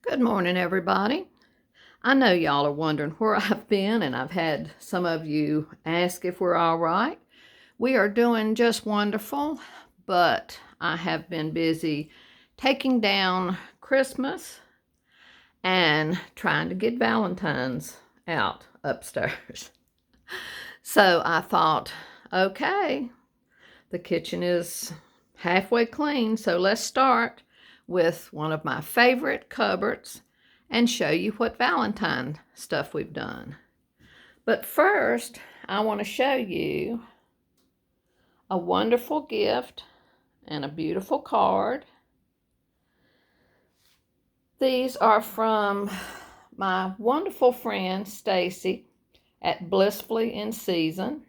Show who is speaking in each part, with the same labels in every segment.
Speaker 1: Good morning, everybody. I know y'all are wondering where I've been, and I've had some of you ask if we're all right. We are doing just wonderful, but I have been busy taking down Christmas and trying to get Valentine's out upstairs. So I thought, okay, the kitchen is halfway clean, so let's start with one of my favorite cupboards and show you what Valentine stuff we've done. But first, I want to show you a wonderful gift and a beautiful card. These are from my wonderful friend Stacy at Blissfully in Season.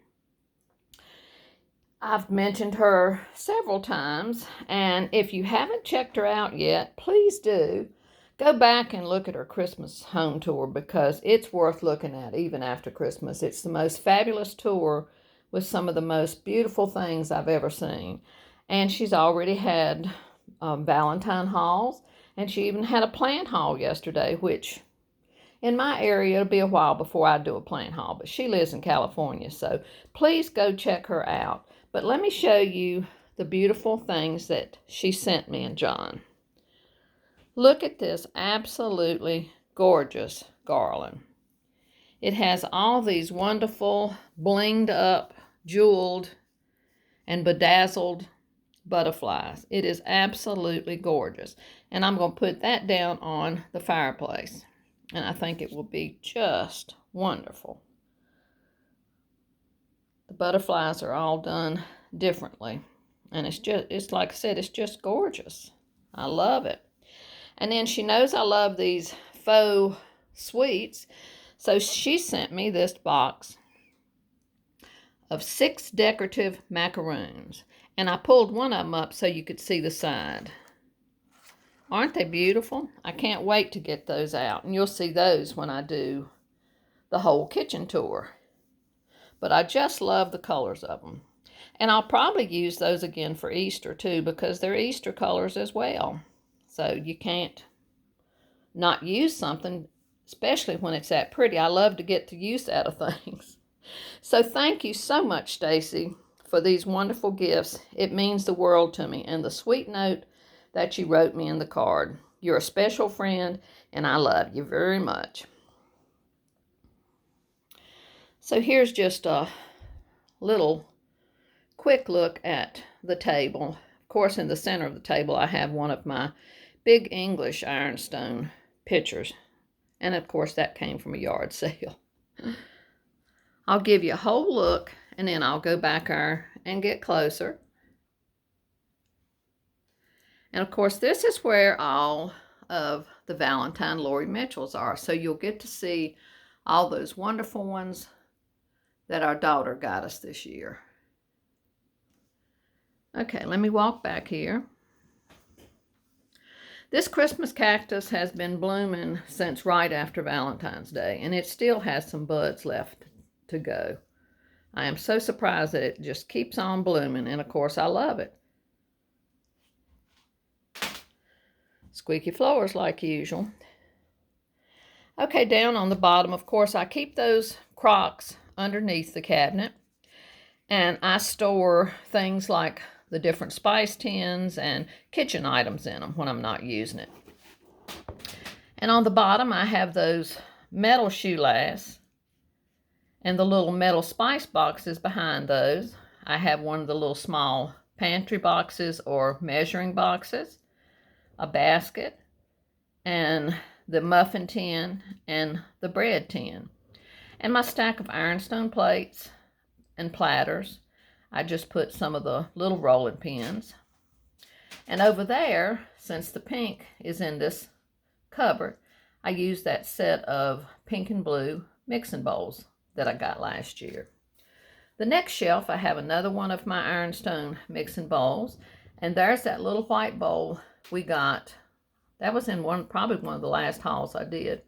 Speaker 1: I've mentioned her several times, and if you haven't checked her out yet, please do. Go back and look at her Christmas home tour because it's worth looking at even after Christmas. It's the most fabulous tour with some of the most beautiful things I've ever seen. And she's already had Valentine hauls, and she even had a plant haul yesterday, which in my area it'll be a while before I do a plant haul, but she lives in California, so please go check her out. But let me show you the beautiful things that she sent me and John. Look at this absolutely gorgeous garland. It has all these wonderful blinged up, jeweled, and bedazzled butterflies. It is absolutely gorgeous. And I'm going to put that down on the fireplace. And I think it will be just wonderful. The butterflies are all done differently. And it's like I said, it's just gorgeous. I love it. And then she knows I love these faux sweets. So she sent me this box of 6 decorative macaroons. And I pulled one of them up so you could see the side. Aren't they beautiful? I can't wait to get those out. And you'll see those when I do the whole kitchen tour. But I just love the colors of them. And I'll probably use those again for Easter too because they're Easter colors as well. So you can't not use something, especially when it's that pretty. I love to get the use out of things. So thank you so much, Stacy, for these wonderful gifts. It means the world to me. And the sweet note that you wrote me in the card. You're a special friend, and I love you very much. So here's just a little quick look at the table. Of course, in the center of the table, I have one of my big English ironstone pictures. And of course, that came from a yard sale. I'll give you a whole look, and then I'll go back there and get closer. And of course, this is where all of the Valentine Lori Mitchells are. So you'll get to see all those wonderful ones that our daughter got us this year. Okay, let me walk back here. This Christmas cactus has been blooming since right after Valentine's Day, and it still has some buds left to go. I am so surprised that it just keeps on blooming, and of course I love it. Squeaky floors like usual. Okay, down on the bottom, of course, I keep those crocks underneath the cabinet, and I store things like the different spice tins and kitchen items in them when I'm not using it. And on the bottom, I have those metal shoelace and the little metal spice boxes behind those. I have one of the little small pantry boxes or measuring boxes, a basket, and the muffin tin and the bread tin. And my stack of ironstone plates and platters. I just put some of the little rolling pins. And over there, since the pink is in this cupboard, I used that set of pink and blue mixing bowls that I got last year. The next shelf, I have another one of my ironstone mixing bowls. And there's that little white bowl we got. That was in probably one of the last hauls I did.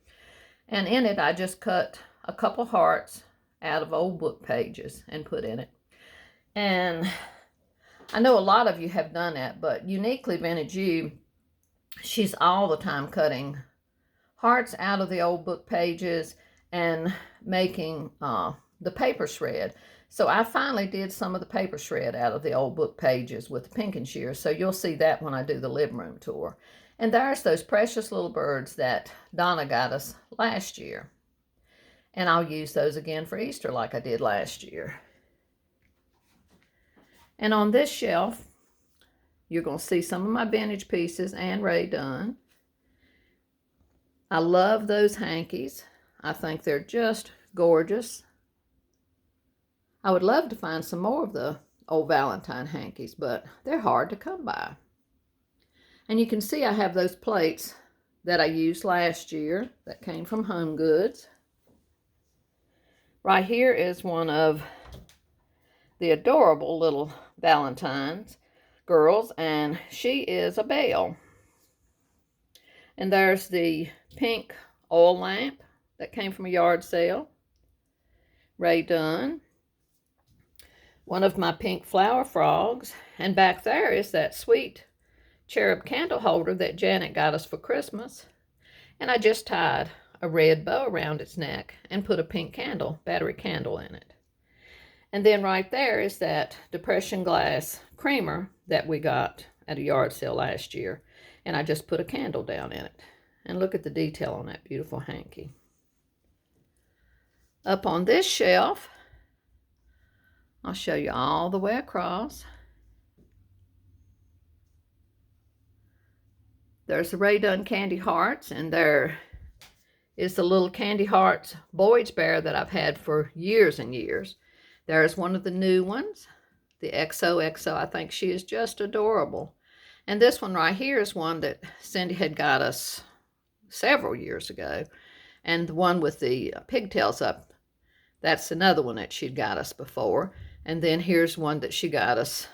Speaker 1: And in it, I just cut a couple hearts out of old book pages and put in it. And I know a lot of you have done that, but Uniquely Vintage You, she's all the time cutting hearts out of the old book pages and making the paper shred. So I finally did some of the paper shred out of the old book pages with the pink and shears. So you'll see that when I do the living room tour. And there's those precious little birds that Donna got us last year. And I'll use those again for Easter like I did last year. And on this shelf, you're going to see some of my vintage pieces and Ray Dunn. I love those hankies. I think they're just gorgeous. I would love to find some more of the old Valentine hankies, but they're hard to come by. And you can see I have those plates that I used last year that came from Home Goods. Right here is one of the adorable little Valentine's girls, and she is a belle. And there's the pink oil lamp that came from a yard sale. Ray Dunn. One of my pink flower frogs. And back there is that sweet cherub candle holder that Janet got us for Christmas. And I just tied a red bow around its neck and put a pink candle, battery candle in it. And then right there is that depression glass creamer that we got at a yard sale last year. And I just put a candle down in it. And look at the detail on that beautiful hanky. Up on this shelf, I'll show you all the way across. There's the Ray Dunn candy hearts, and there is the little candy hearts Boyd's bear that I've had for years and years. There's one of the new ones, the XOXO. I think she is just adorable. And this one right here is one that Cindy had got us several years ago. And the one with the pigtails up, that's another one that she'd got us before. And then here's one that she got us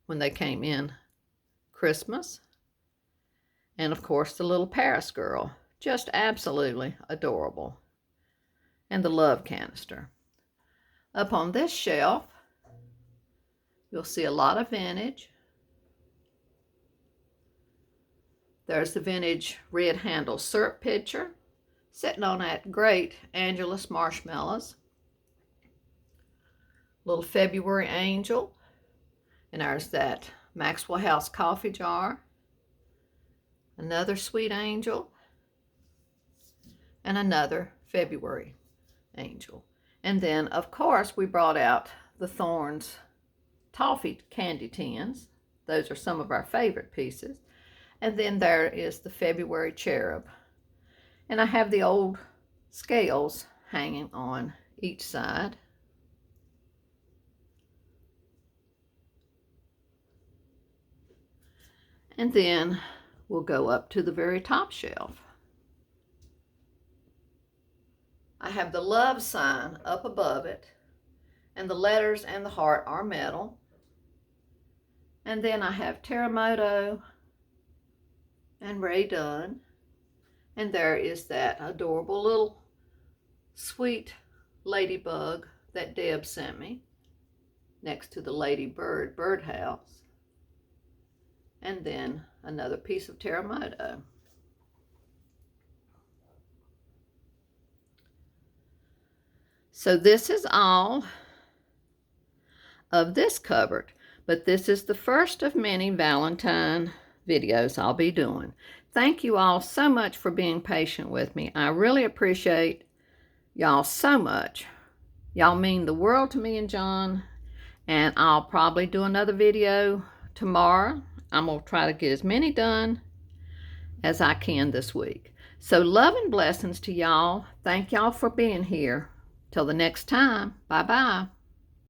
Speaker 1: when they came in Christmas. And of course the little Paris girl, just absolutely adorable. And the love canister. Up on this shelf, you'll see a lot of vintage. There's the vintage red handle syrup pitcher sitting on that great Angelus marshmallows. Little February angel. And there's that Maxwell House coffee jar. Another sweet angel. And another February angel. And then, of course, we brought out the Thorns toffee candy tins. Those are some of our favorite pieces. And then there is the February cherub. And I have the old scales hanging on each side. And then we'll go up to the very top shelf. I have the love sign up above it, and the letters and the heart are metal. And then I have Terremoto and Ray Dunn. And there is that adorable little sweet ladybug that Deb sent me next to the ladybird birdhouse. And then another piece of Terremoto. So this is all of this cupboard, but this is the first of many Valentine videos I'll be doing. Thank you all so much for being patient with me. I really appreciate y'all so much. Y'all mean the world to me and John, and I'll probably do another video tomorrow. I'm going to try to get as many done as I can this week. So love and blessings to y'all. Thank y'all for being here. Till the next time, bye-bye.